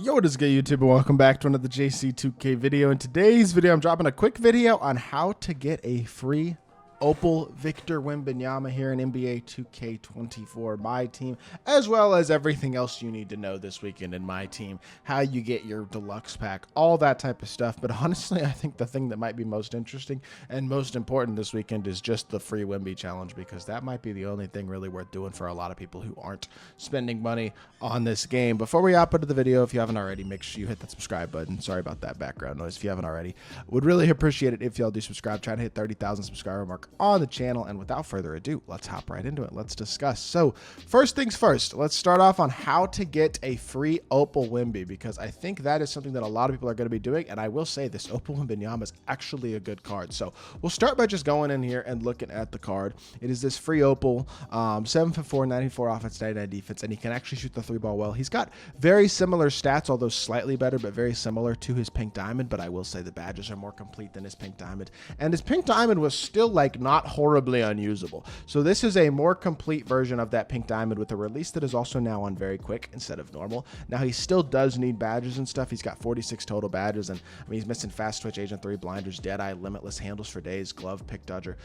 Yo, what is good, YouTube, and welcome back to another JC2K video. In today's video, I'm dropping a quick video on how to get a free Opal Victor Wembanyama here in NBA 2K24 MyTEAM, as well as everything else you need to know this weekend in MyTEAM, how you get your deluxe pack, all that type of stuff. But honestly, I think the thing that might be most interesting and most important this weekend is just the free Wemby challenge, because that might be the only thing really worth doing for a lot of people who aren't spending money on this game. Before we hop into the video, if you haven't already, make sure you hit that subscribe button. Sorry about that background noise. If you haven't already, would really appreciate it if y'all do subscribe. Trying to hit 30,000 subscriber mark on the channel, and without further ado, let's hop right into it. Let's discuss. So first things first, let's start off on how to get a free Opal Wemby, because I think that is something that a lot of people are going to be doing, and I will say this Opal Wembanyama is actually a good card. So we'll start by just going in here and looking at the card. It is this free Opal, 7'4", 94 offense, 99 defense, and he can actually shoot the three ball well. He's got very similar stats, although slightly better, but very similar to his pink diamond. But I will say the badges are more complete than his pink diamond, and his pink diamond was still like not horribly unusable. So this is a more complete version of that pink diamond with a release that is also now on very quick instead of normal. Now he still does need badges and stuff. He's got 46 total badges, and I mean, he's missing fast twitch, agent 3, blinders, deadeye, limitless, handles for days, glove, pick dodger,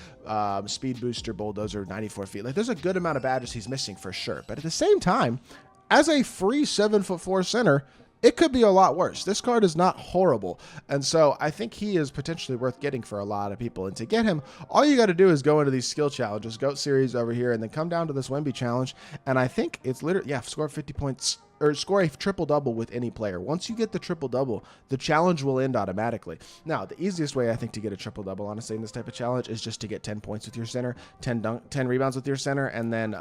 speed booster, bulldozer, 94 feet. Like, there's a good amount of badges he's missing for sure. But at the same time, as a free 7'4" center, it could be a lot worse. This card is not horrible, and so I think he is potentially worth getting for a lot of people. And to get him, all you got to do is go into these skill challenges, GOAT series over here, and then come down to this Wemby challenge. And I think it's literally, yeah, score 50 points or score a triple-double with any player. Once you get the triple-double, the challenge will end automatically. Now, the easiest way, I think, to get a triple-double, honestly, in this type of challenge is just to get 10 points with your center, 10 rebounds with your center, and then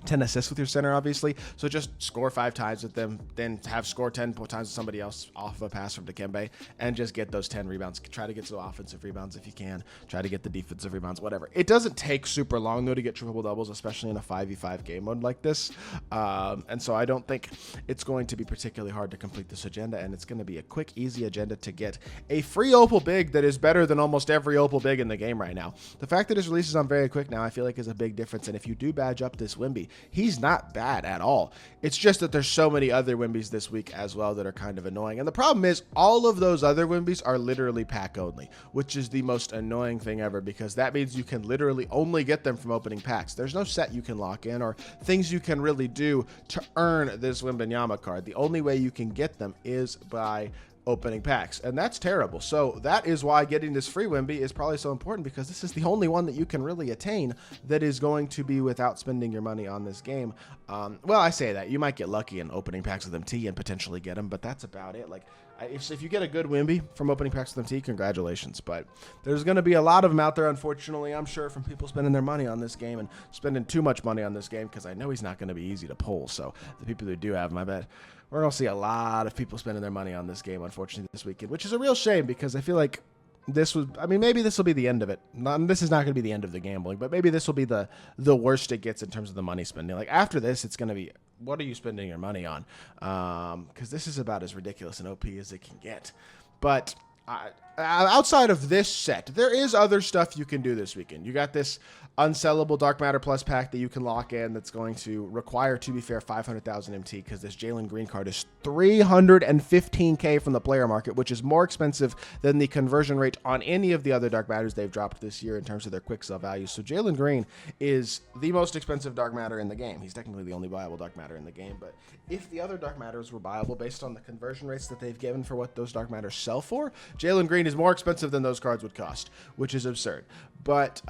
10 assists with your center, obviously. So just score 5 times with them, then have score 10 times with somebody else off of a pass from Dikembe, and just get those 10 rebounds. Try to get to offensive rebounds if you can. Try to get the defensive rebounds, whatever. It doesn't take super long, though, to get triple doubles, especially in a 5v5 game mode like this. And so I don't think it's going to be particularly hard to complete this agenda, and it's going to be a quick, easy agenda to get a free Opal big that is better than almost every Opal big in the game right now. The fact that his release is on very quick now, I feel like, is a big difference, and if you do badge up this Wemby, he's not bad at all. It's just that there's so many other Wembys this week as well that are kind of annoying. And the problem is all of those other Wembys are literally pack only, which is the most annoying thing ever, because that means you can literally only get them from opening packs. There's no set you can lock in or things you can really do to earn this Wembanyama card. The only way you can get them is by opening packs, and that's terrible. So that is why getting this free Wemby is probably so important, because this is the only one that you can really attain that is going to be without spending your money on this game. Well, I say that you might get lucky in opening packs with MT and potentially get them, but that's about it. Like, if you get a good Wemby from opening packs with MT, congratulations. But there's going to be a lot of them out there, unfortunately, I'm sure, from people spending their money on this game and spending too much money on this game, because I know he's not going to be easy to pull. So the people who do have him, I bet we're going to see a lot of people spending their money on this game, unfortunately, this weekend, which is a real shame, because I feel like this was, I mean, maybe this will be the end of it. This is not going to be the end of the gambling, but maybe this will be the worst it gets in terms of the money spending. Like, after this, it's going to be, what are you spending your money on? Because this is about as ridiculous and OP as it can get. But outside of this set, there is other stuff you can do this weekend. You got this unsellable Dark Matter Plus pack that you can lock in that's going to require, to be fair, 500,000 MT, because this Jalen Green card is 315K from the player market, which is more expensive than the conversion rate on any of the other Dark Matters they've dropped this year in terms of their quick sell value. So Jalen Green is the most expensive Dark Matter in the game. He's technically the only viable Dark Matter in the game, but if the other Dark Matters were viable based on the conversion rates that they've given for what those Dark Matters sell for, Jalen Green is more expensive than those cards would cost, which is absurd. But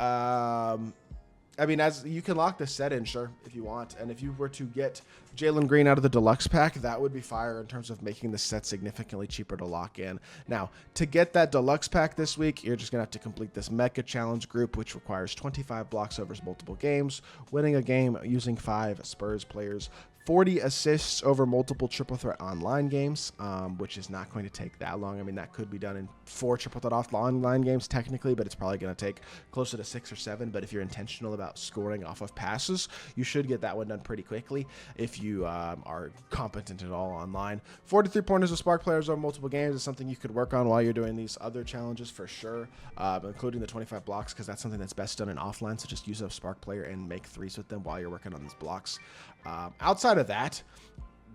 I mean, as you can lock this set in, sure, if you want. And if you were to get Jalen Green out of the deluxe pack, that would be fire in terms of making the set significantly cheaper to lock in. Now, to get that deluxe pack this week, you're just going to have to complete this Mecha Challenge group, which requires 25 blocks over multiple games, winning a game using 5 Spurs players, 40 assists over multiple triple threat online games, which is not going to take that long. I mean, that could be done in 4 triple threat online games technically, but it's probably going to take closer to 6 or 7. But if you're intentional about scoring off of passes, you should get that one done pretty quickly if you are competent at all online. 43 pointers with spark players over multiple games is something you could work on while you're doing these other challenges for sure, including the 25 blocks, because that's something that's best done in offline. So just use a spark player and make threes with them while you're working on these blocks. Outside of that,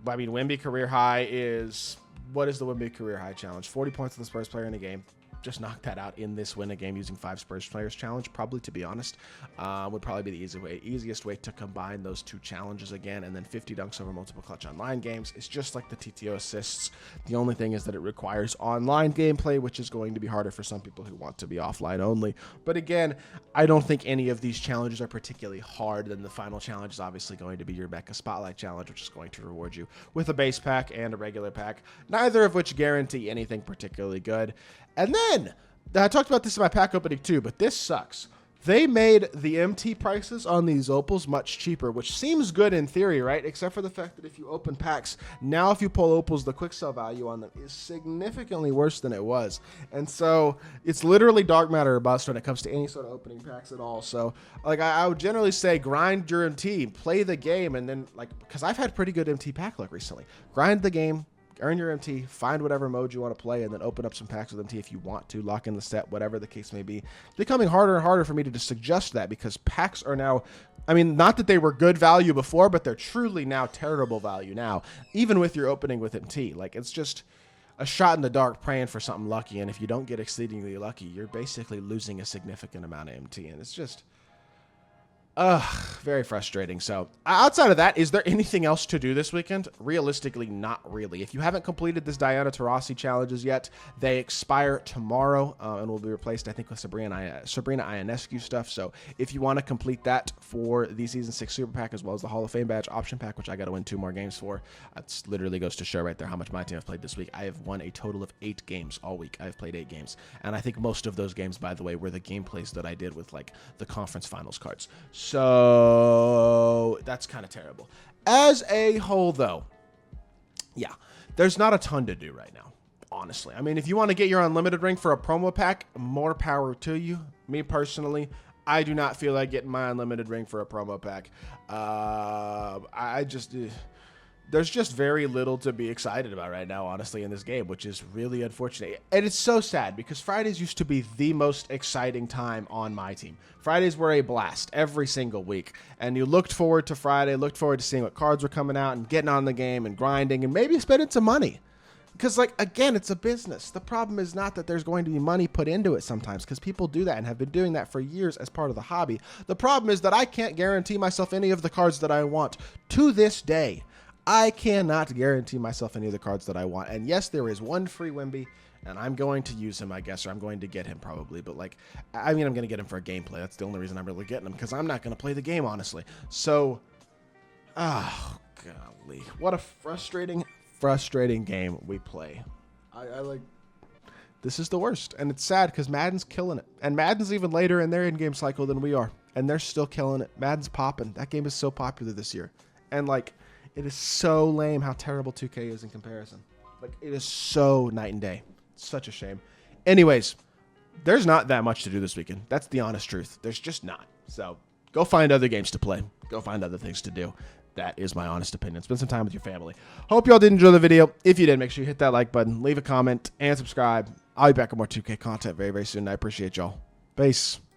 I mean, Wemby career high is, what is the Wemby career high challenge? 40 points to the Spurs player in a game. Just knock that out in this win a game using 5 Spurs players challenge, probably, to be honest, would probably be the easiest way to combine those 2 challenges again. And then 50 dunks over multiple clutch online games. It's just like the TTO assists. The only thing is that it requires online gameplay, which is going to be harder for some people who want to be offline only. But again, I don't think any of these challenges are particularly hard. Then the final challenge is obviously going to be your Becca Spotlight challenge, which is going to reward you with a base pack and a regular pack, neither of which guarantee anything particularly good. And then, I talked about this in my pack opening too, but this sucks. They made the MT prices on these opals much cheaper, which seems good in theory, right? Except for the fact that if you open packs, now if you pull opals, the quick sell value on them is significantly worse than it was. And so it's literally dark matter or bust when it comes to any sort of opening packs at all. So like I would generally say grind your MT, play the game, and then like, because I've had pretty good MT pack luck recently. Grind the game, earn your MT, find whatever mode you want to play, and then open up some packs with MT if you want to, lock in the set, whatever the case may be. It's becoming harder and harder for me to just suggest that because packs are now, I mean, not that they were good value before, but they're truly now terrible value now, even with your opening with MT. Like, it's just a shot in the dark praying for something lucky, and if you don't get exceedingly lucky, you're basically losing a significant amount of MT, and it's just very frustrating. So outside of that, is there anything else to do this weekend? Realistically, not really. If you haven't completed this Diana Taurasi challenges yet, they expire tomorrow and will be replaced, I think, with Sabrina Ionescu stuff. So if you want to complete that for the Season 6 Super Pack, as well as the Hall of Fame Badge Option Pack, which I got to win 2 more games for, that literally goes to show right there how much my team have played this week. I have won a total of 8 games all week. I've played 8 games. And I think most of those games, by the way, were the gameplays that I did with, like, the conference finals cards. So that's kind of terrible. As a whole, though, yeah, there's not a ton to do right now, honestly. I mean, if you want to get your unlimited ring for a promo pack, more power to you. Me personally, I do not feel like getting my unlimited ring for a promo pack. There's just very little to be excited about right now, honestly, in this game, which is really unfortunate. And it's so sad because Fridays used to be the most exciting time on my team. Fridays were a blast every single week. And you looked forward to Friday, looked forward to seeing what cards were coming out and getting on the game and grinding and maybe spending some money. Because, like, again, it's a business. The problem is not that there's going to be money put into it sometimes, because people do that and have been doing that for years as part of the hobby. The problem is that I can't guarantee myself any of the cards that I want to this day. I cannot guarantee myself any of the cards that I want. And yes, there is one free Wemby, and I'm going to use him, I guess, or I'm going to get him probably. But, like, I mean, I'm going to get him for a gameplay. That's the only reason I'm really getting him, because I'm not going to play the game, honestly. So, oh, golly. What a frustrating game we play. This is the worst. And it's sad because Madden's killing it. And Madden's even later in their in-game cycle than we are. And they're still killing it. Madden's popping. That game is so popular this year. And, like, it is so lame how terrible 2K is in comparison. Like, it is so night and day. It's such a shame. Anyways, there's not that much to do this weekend. That's the honest truth. There's just not. So go find other games to play. Go find other things to do. That is my honest opinion. Spend some time with your family. Hope y'all did enjoy the video. If you did, make sure you hit that like button, leave a comment, and subscribe. I'll be back with more 2K content very, very soon. I appreciate y'all. Peace.